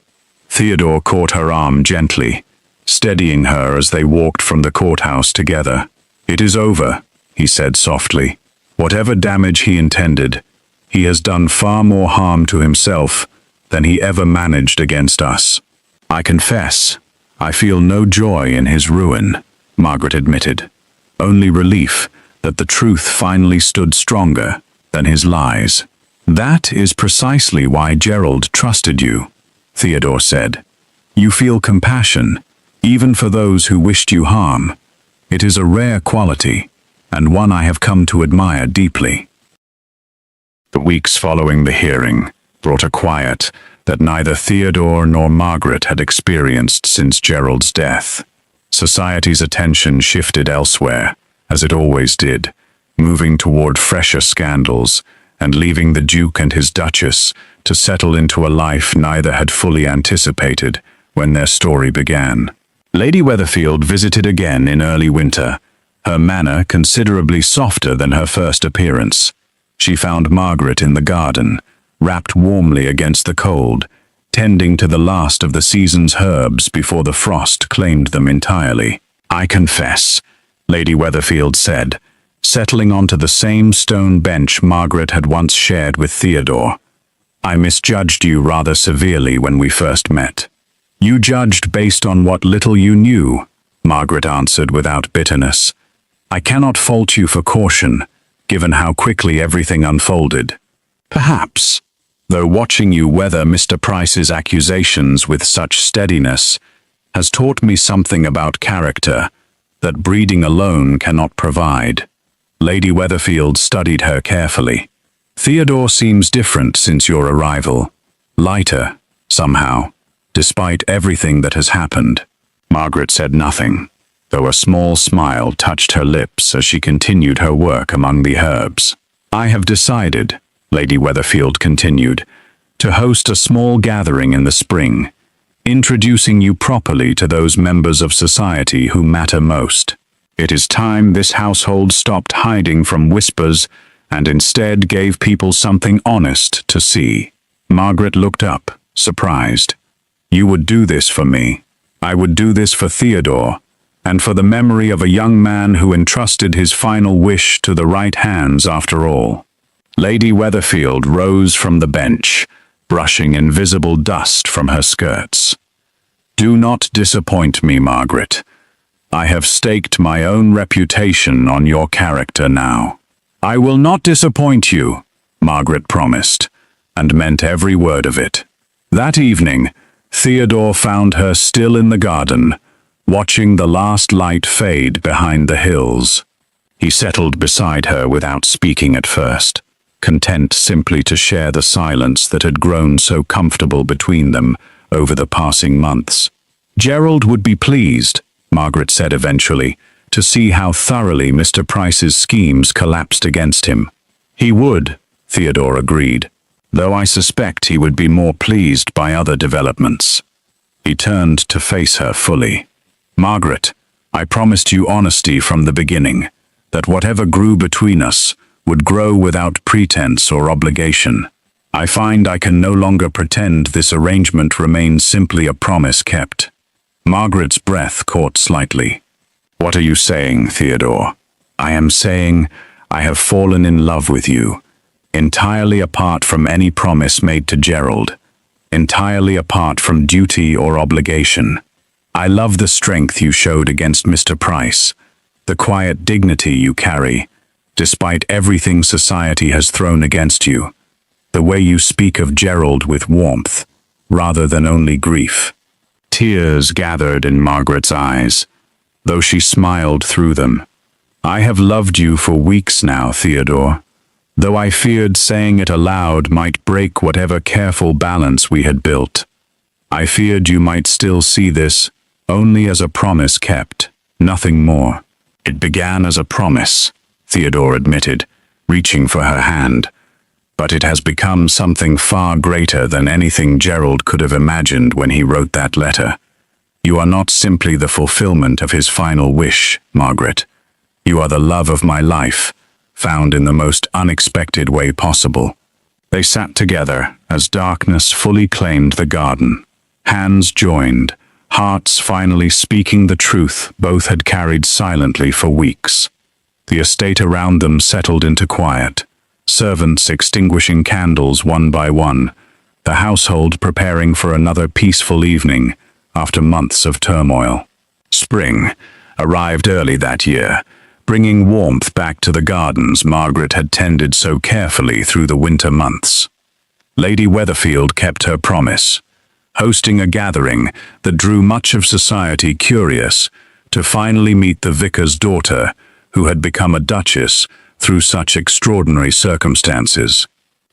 Speaker 1: Theodore caught her arm gently, steadying her as they walked from the courthouse together. "It is over," he said softly. "Whatever damage he intended, he has done far more harm to himself than he ever managed against us. I confess, I feel no joy in his ruin," Margaret admitted. "Only relief that the truth finally stood stronger than his lies." "That is precisely why Gerald trusted you," Theodore said. "You feel compassion, even for those who wished you harm. It is a rare quality, and one I have come to admire deeply." The weeks following the hearing brought a quiet that neither Theodore nor Margaret had experienced since Gerald's death. Society's attention shifted elsewhere, as it always did, moving toward fresher scandals and leaving the Duke and his Duchess to settle into a life neither had fully anticipated when their story began. Lady Weatherfield visited again in early winter, her manner considerably softer than her first appearance. She found Margaret in the garden, wrapped warmly against the cold, tending to the last of the season's herbs before the frost claimed them entirely. "I confess," Lady Weatherfield said, settling onto the same stone bench Margaret had once shared with Theodore. "I misjudged you rather severely when we first met." "You judged based on what little you knew," Margaret answered without bitterness. "I cannot fault you for caution, given how quickly everything unfolded. Perhaps, though watching you weather Mr. Price's accusations with such steadiness has taught me something about character that breeding alone cannot provide." Lady Weatherfield studied her carefully. Theodore seems different since your arrival. Lighter, somehow, despite everything that has happened. Margaret said nothing, though a small smile touched her lips as she continued her work among the herbs. I have decided, Lady Weatherfield continued, to host a small gathering in the spring, introducing you properly to those members of society who matter most. It is time this household stopped hiding from whispers and instead gave people something honest to see. Margaret looked up, surprised. You would do this for me. I would do this for Theodore, and for the memory of a young man who entrusted his final wish to the right hands after all. Lady Weatherfield rose from the bench, brushing invisible dust from her skirts. Do not disappoint me, Margaret. I have staked my own reputation on your character now. I will not disappoint you, Margaret promised, and meant every word of it. That evening, Theodore found her still in the garden, watching the last light fade behind the hills. He settled beside her without speaking at first, content simply to share the silence that had grown so comfortable between them over the passing months. Gerald would be pleased, Margaret said eventually, to see how thoroughly Mr. Price's schemes collapsed against him. He would, Theodore agreed, though I suspect he would be more pleased by other developments. He turned to face her fully. Margaret, I promised you honesty from the beginning, that whatever grew between us would grow without pretense or obligation. I find I can no longer pretend this arrangement remains simply a promise kept. Margaret's breath caught slightly. What are you saying, Theodore? I am saying I have fallen in love with you, entirely apart from any promise made to Gerald, entirely apart from duty or obligation. I love the strength you showed against Mr. Price, the quiet dignity you carry, despite everything society has thrown against you, the way you speak of Gerald with warmth, rather than only grief. Tears gathered in Margaret's eyes, though she smiled through them. I have loved you for weeks now, Theodore, though I feared saying it aloud might break whatever careful balance we had built. I feared you might still see this only as a promise kept, nothing more. It began as a promise, Theodore admitted, reaching for her hand, but it has become something far greater than anything Gerald could have imagined when he wrote that letter. You are not simply the fulfillment of his final wish, Margaret. You are the love of my life, found in the most unexpected way possible. They sat together as darkness fully claimed the garden. Hands joined, hearts finally speaking the truth both had carried silently for weeks. The estate around them settled into quiet, servants extinguishing candles one by one, the household preparing for another peaceful evening after months of turmoil. Spring arrived early that year, bringing warmth back to the gardens Margaret had tended so carefully through the winter months. Lady Weatherfield kept her promise, hosting a gathering that drew much of society curious to finally meet the vicar's daughter, who had become a duchess through such extraordinary circumstances.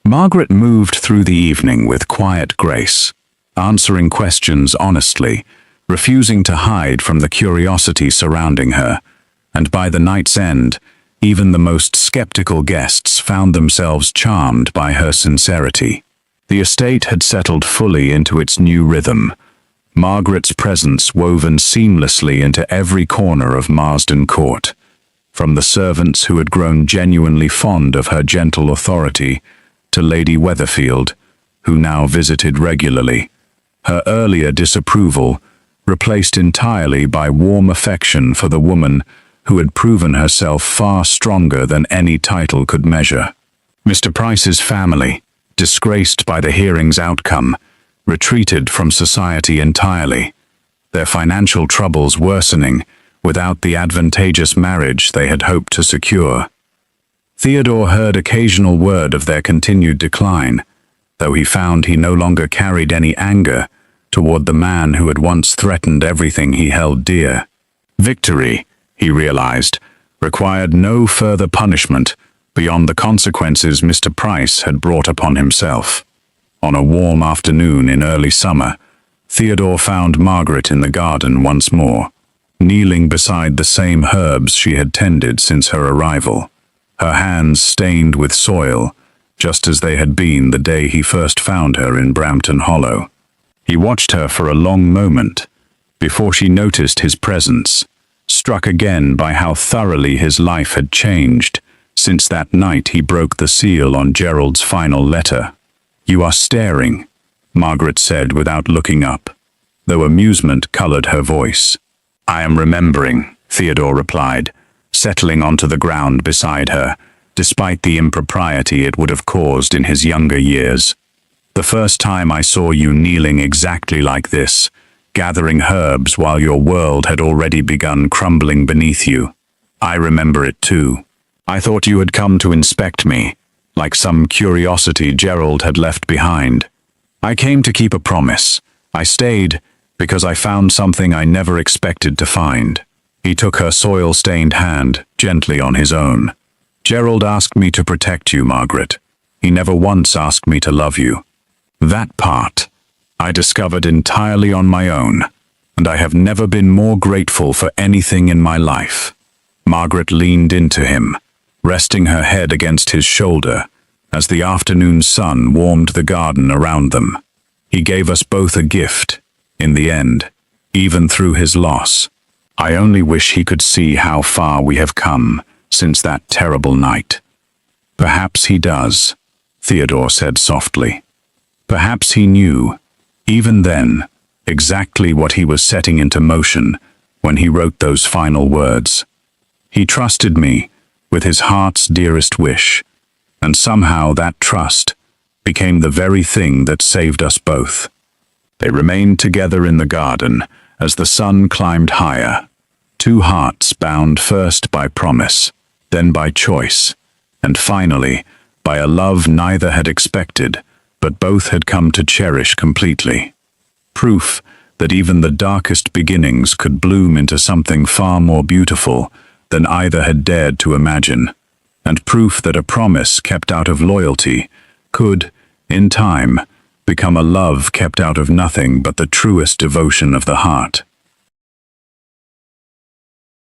Speaker 1: Margaret moved through the evening with quiet grace, answering questions honestly, refusing to hide from the curiosity surrounding her, and by the night's end, even the most skeptical guests found themselves charmed by her sincerity. The estate had settled fully into its new rhythm, Margaret's presence woven seamlessly into every corner of Marsden Court, from the servants who had grown genuinely fond of her gentle authority to Lady Weatherfield, who now visited regularly, her earlier disapproval replaced entirely by warm affection for the woman who had proven herself far stronger than any title could measure. Mr. Price's family, disgraced by the hearing's outcome, retreated from society entirely, their financial troubles worsening without the advantageous marriage they had hoped to secure. Theodore heard occasional word of their continued decline, though he found he no longer carried any anger toward the man who had once threatened everything he held dear. Victory, he realized, required no further punishment, beyond the consequences Mr. Price had brought upon himself. On a warm afternoon in early summer, Theodore found Margaret in the garden once more, kneeling beside the same herbs she had tended since her arrival, her hands stained with soil, just as they had been the day he first found her in Brampton Hollow. He watched her for a long moment, before she noticed his presence, struck again by how thoroughly his life had changed since that night he broke the seal on Gerald's final letter. "You are staring," Margaret said without looking up, though amusement colored her voice. "I am remembering," Theodore replied, settling onto the ground beside her, despite the impropriety it would have caused in his younger years. "The first time I saw you kneeling exactly like this, gathering herbs while your world had already begun crumbling beneath you. I remember it too. I thought you had come to inspect me, like some curiosity Gerald had left behind. I came to keep a promise. I stayed because I found something I never expected to find." He took her soil-stained hand gently on his own. "Gerald asked me to protect you, Margaret. He never once asked me to love you. That part I discovered entirely on my own, and I have never been more grateful for anything in my life." Margaret leaned into him, resting her head against his shoulder as the afternoon sun warmed the garden around them. "He gave us both a gift, in the end, even through his loss. I only wish he could see how far we have come since that terrible night." "Perhaps he does," Theodore said softly. Perhaps he knew, even then, exactly what he was setting into motion when he wrote those final words. He trusted me with his heart's dearest wish, and somehow that trust became the very thing that saved us both. They remained together in the garden as the sun climbed higher, two hearts bound first by promise, then by choice, and finally by a love neither had expected, but both had come to cherish completely. Proof that even the darkest beginnings could bloom into something far more beautiful than either had dared to imagine, and proof that a promise kept out of loyalty could, in time, become a love kept out of nothing but the truest devotion of the heart.